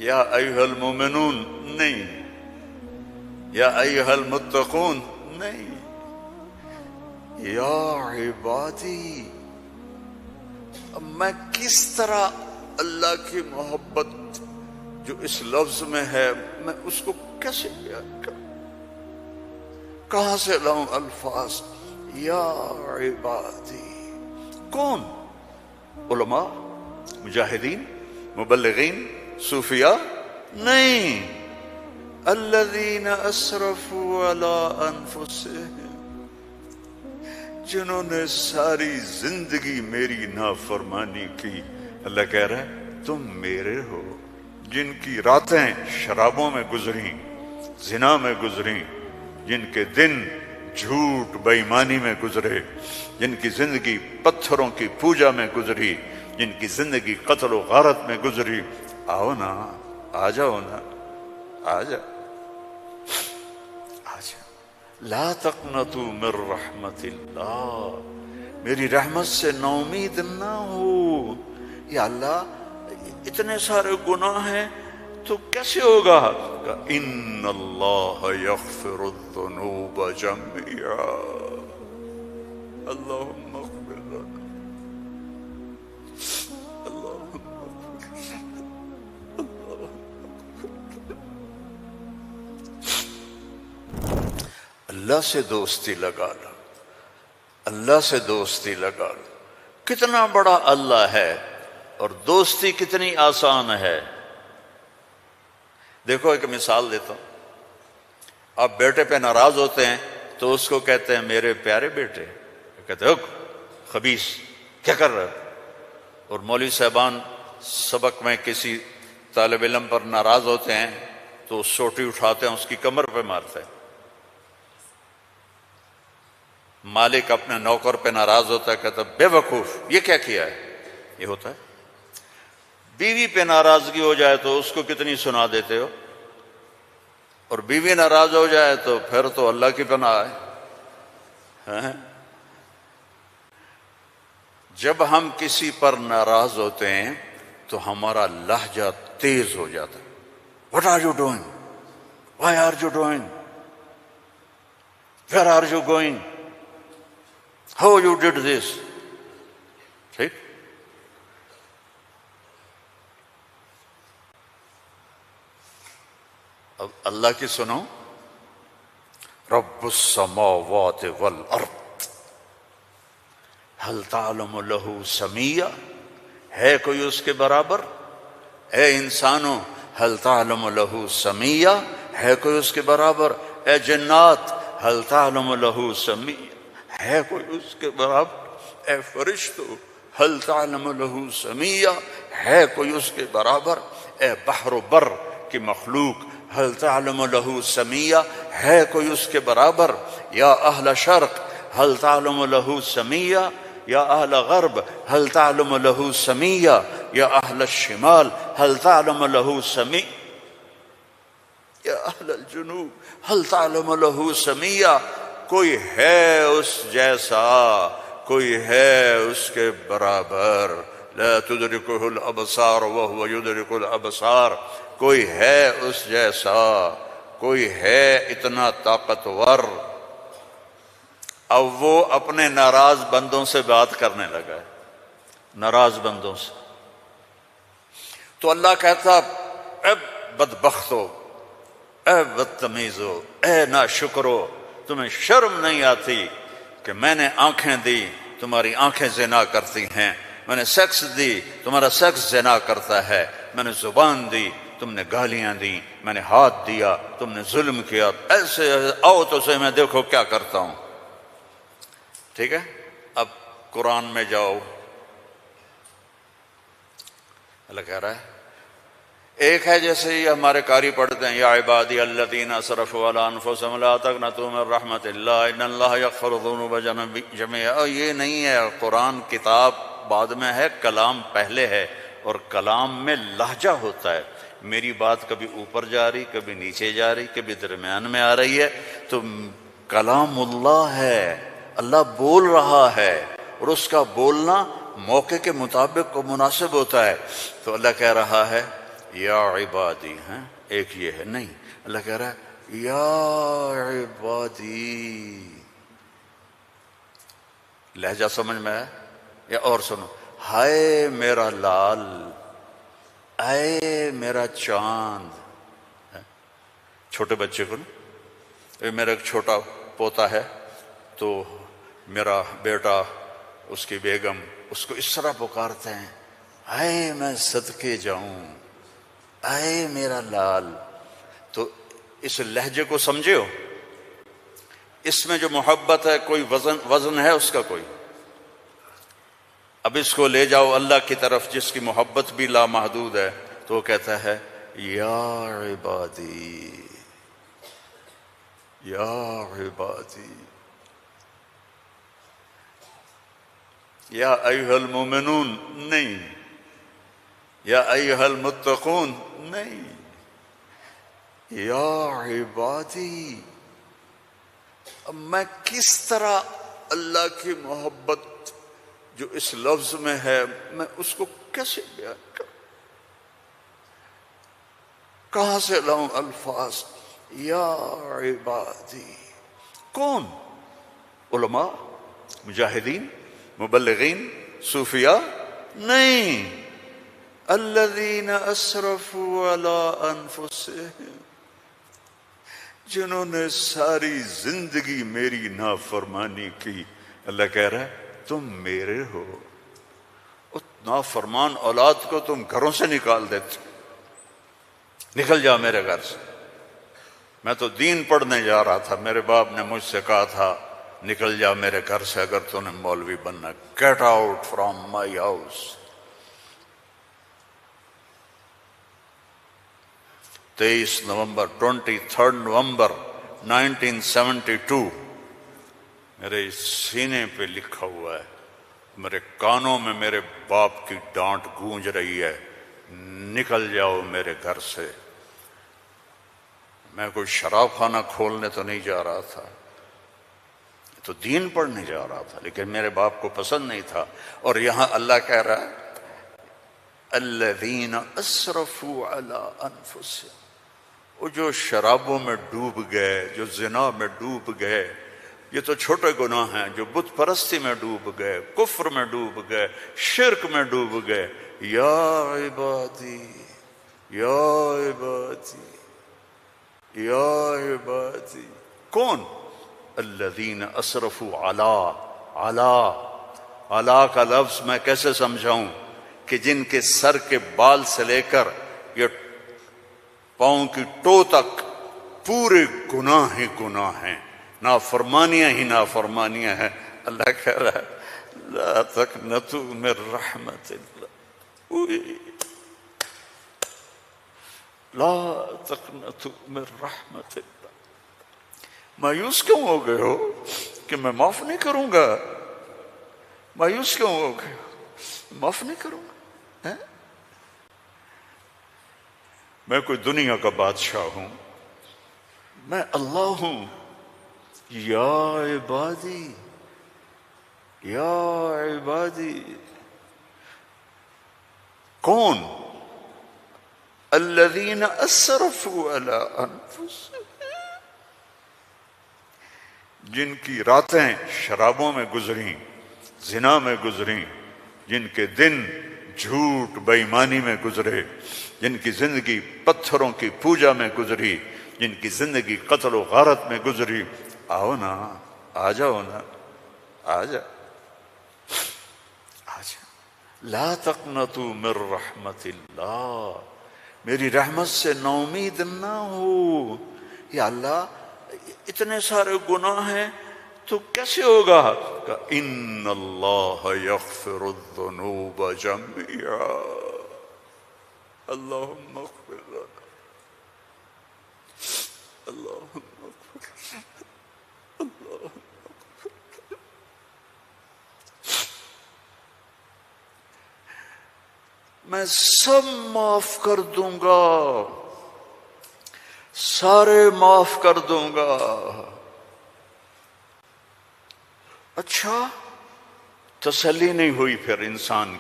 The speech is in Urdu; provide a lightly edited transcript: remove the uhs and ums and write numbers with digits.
یا ایھا المومنون نہیں، یا ایھا المتقون نہیں، یا عبادی۔ اب میں کس طرح اللہ کی محبت جو اس لفظ میں ہے میں اس کو کیسے بیان کروں، کہاں سے لاؤں الفاظ؟ یا عبادی۔ کون؟ علماء، مجاہدین، مبلغین، صوفیاء؟ نہیں، الذین اسرفوا علی انفسہم، جنہوں نے ساری زندگی میری نافرمانی کی۔ اللہ کہہ رہا ہے تم میرے ہو، جن کی راتیں شرابوں میں گزری، زنا میں گزری، جن کے دن جھوٹ بے ایمانی میں گزرے، جن کی زندگی پتھروں کی پوجا میں گزری، جن کی زندگی قتل و غارت میں گزری۔ آؤ نا، آ جاؤ نا، آ جاؤ، آ جاؤ۔ لا تقنطوا من رحمت اللہ، میری رحمت سے نا امید نہ ہو۔ یا اللہ اتنے سارے گناہ ہیں تو کیسے ہوگا؟ ان اللہ یغفر الذنوب جميعا، اللہم اغفر لنا، اللہم اغفر لنا۔ اللہ سے دوستی لگا لو، اللہ سے دوستی لگا لو۔ کتنا بڑا اللہ ہے اور دوستی کتنی آسان ہے۔ دیکھو ایک مثال دیتا ہوں، آپ بیٹے پہ ناراض ہوتے ہیں تو اس کو کہتے ہیں میرے پیارے بیٹے، کہتے ہیں خبیث کیا کر رہے ہو؟ اور مولوی صاحبان سبق میں کسی طالب علم پر ناراض ہوتے ہیں تو سوٹی اٹھاتے ہیں اس کی کمر پہ مارتے ہیں۔ مالک اپنے نوکر پہ ناراض ہوتا ہے، کہتا ہے بے وقوف یہ کیا کیا ہے؟ یہ ہوتا ہے۔ بیوی پہ ناراضگی ہو جائے تو اس کو کتنی سنا دیتے ہو، اور بیوی ناراض ہو جائے تو پھر تو اللہ کی پناہ ہے۔ جب ہم کسی پر ناراض ہوتے ہیں تو ہمارا لہجہ تیز ہو جاتا ہے۔ What are you doing? Why are you doing? Where are you going? How you did this? ٹھیک؟ اب اللہ کی سنو، رب السماوات والارض هل تعلم له سمیہ، ہے کوئی اس کے برابر؟ اے انسانوں هل تعلم له سمیہ، ہے کوئی اس کے برابر؟ اے جنات هل تعلم له سمیہ، ہے کوئی اس کے برابر؟ اے فرشتو هل تعلم له سمیہ، ہے کوئی اس کے برابر؟ اے بحر و بر کی مخلوق هل تعلم له سمیہ، ہے کوئی اس کے برابر؟ یا اہل شرق هل تعلم له سمیہ، یا اہل غرب هل تعلم له سمیہ، یا اہل الشمال هل تعلم له سمیہ، یا اہل الجنوب هل تعلم له سمیہ۔ کوئی ہے اس جیسا، کوئی ہے اس کے برابر؟ لا تدرکہ الابصار وہو یدرک الابصار، کوئی ہے اس جیسا، کوئی ہے اتنا طاقتور۔ اب وہ اپنے ناراض بندوں سے بات کرنے لگا ہے، ناراض بندوں سے۔ تو اللہ کہتا اے بدبختو، اے بدتمیزو، اے ناشکرو، تمہیں شرم نہیں آتی کہ میں نے آنکھیں دی، تمہاری آنکھیں زنا کرتی ہیں، میں نے سیکس دی، تمہارا سیکس زنا کرتا ہے، میں نے زبان دی، تم نے گالیاں دی، میں نے ہاتھ دیا، تم نے ظلم کیا، ایسے آؤ تو صحیح میں دیکھو کیا کرتا ہوں۔ ٹھیک ہے، اب قرآن میں جاؤ، اللہ کہہ رہا ہے ایک ہے جیسے یہ ہمارے قاری پڑھتے ہیں یا عبادی الذین اسرفوا علی انفسہم لا تقنطوا من رحمت اللہ ان اللہ یغفر الذنوب جميعا۔ یہ نہیں ہے، قرآن کتاب بعد میں ہے، کلام پہلے ہے، اور کلام میں لہجہ ہوتا ہے۔ میری بات کبھی اوپر جا رہی، کبھی نیچے جا رہی، کبھی درمیان میں آ رہی ہے، تو کلام اللہ ہے، اللہ بول رہا ہے، اور اس کا بولنا موقع کے مطابق کو مناسب ہوتا ہے۔ تو اللہ کہہ رہا ہے یا عبادی ہیں، ایک یہ ہے نہیں، اللہ کہہ رہا ہے یا عبادی. لہجہ سمجھ میں ہے یا اور سنو، ہائے میرا لال، اے میرا چاند. چھوٹے بچے کو نا، میرا ایک چھوٹا پوتا ہے تو میرا بیٹا، اس کی بیگم اس کو اس طرح پکارتے ہیں، اے میں صدقے جاؤں، اے میرا لال. تو اس لہجے کو سمجھے ہو، اس میں جو محبت ہے کوئی وزن ہے اس کا کوئی. اب اس کو لے جاؤ اللہ کی طرف جس کی محبت بھی لامحدود ہے، تو وہ کہتا ہے یا عبادی، یا عبادی، یا ایھا المؤمنون نہیں، یا ایھا المتقون نہیں، یا عبادی. اب میں کس طرح اللہ کی محبت جو اس لفظ میں ہے میں اس کو کیسے بیان کروں، کہاں سے لاؤں الفاظ؟ یا عبادی. کون؟ علماء، مجاہدین، مبلغین، صوفیاء؟ نہیں، الذین اسرفوا علی انفسہم، جنہوں نے ساری زندگی میری نافرمانی کی. اللہ کہہ رہا ہے تم میرے ہو. نافرمان اولاد کو تم گھروں سے نکال دیتے، نکل جا میرے گھر سے. میں تو دین پڑھنے جا رہا تھا، میرے باپ نے مجھ سے کہا تھا نکل جا میرے گھر سے اگر تو نے مولوی بننا، get out from my house. 23 نومبر 23 نومبر 1972 میرے سینے پہ لکھا ہوا ہے، میرے کانوں میں میرے باپ کی ڈانٹ گونج رہی ہے، نکل جاؤ میرے گھر سے. میں کوئی شراب خانہ کھولنے تو نہیں جا رہا تھا، تو دین پڑھنے جا رہا تھا، لیکن میرے باپ کو پسند نہیں تھا. اور یہاں اللہ کہہ رہا ہے الذین اسرفوا علی انفسہم، وہ جو شرابوں میں ڈوب گئے، جو زنا میں ڈوب گئے، یہ تو چھوٹے گناہ ہیں، جو بت پرستی میں ڈوب گئے، کفر میں ڈوب گئے، شرک میں ڈوب گئے. یا عبادی، یا عبادی، یا عبادی. کون؟ الذین اسرفوا علی کا لفظ میں کیسے سمجھاؤں کہ جن کے سر کے بال سے لے کر یہ پاؤں کی ٹو تک پورے گناہ ہی گناہ ہیں، نافرمانیاں ہی نافرمانیاں ہیں. اللہ کہہ رہا ہے لا تقنطوا من رحمت اللہ، لا تقنطوا من رحمت اللہ. مایوس کیوں ہو گئے ہو کہ میں معاف نہیں کروں گا؟ مایوس کیوں ہو گئے ہو؟ معاف نہیں کروں گا. میں کوئی دنیا کا بادشاہ ہوں؟ میں اللہ ہوں. یا عبادی، یا عبادی. کون؟ الذین اسرفوا علی انفسہم، جن کی راتیں شرابوں میں گزریں، زنا میں گزریں، جن کے دن جھوٹ بے ایمانی میں گزرے، جن کی زندگی پتھروں کی پوجا میں گزری، جن کی زندگی قتل و غارت میں گزری. آؤ نا، آ جاؤ نا، آ جا، آ جا. لا تقنطوا من رحمت اللہ، میری رحمت سے ناامید نہ ہو. یا اللہ اتنے سارے گناہ ہیں تو کیسے ہوگا؟ کہ ان اللہ یغفر الذنوب جميعا، اللہم اغفر لنا، اللہم اغفر لنا، اللہم اغفر لنا. میں سب معاف کر دوں گا، سارے معاف کر دوں گا. اچھا، تسلی نہیں ہوئی پھر انسان کی.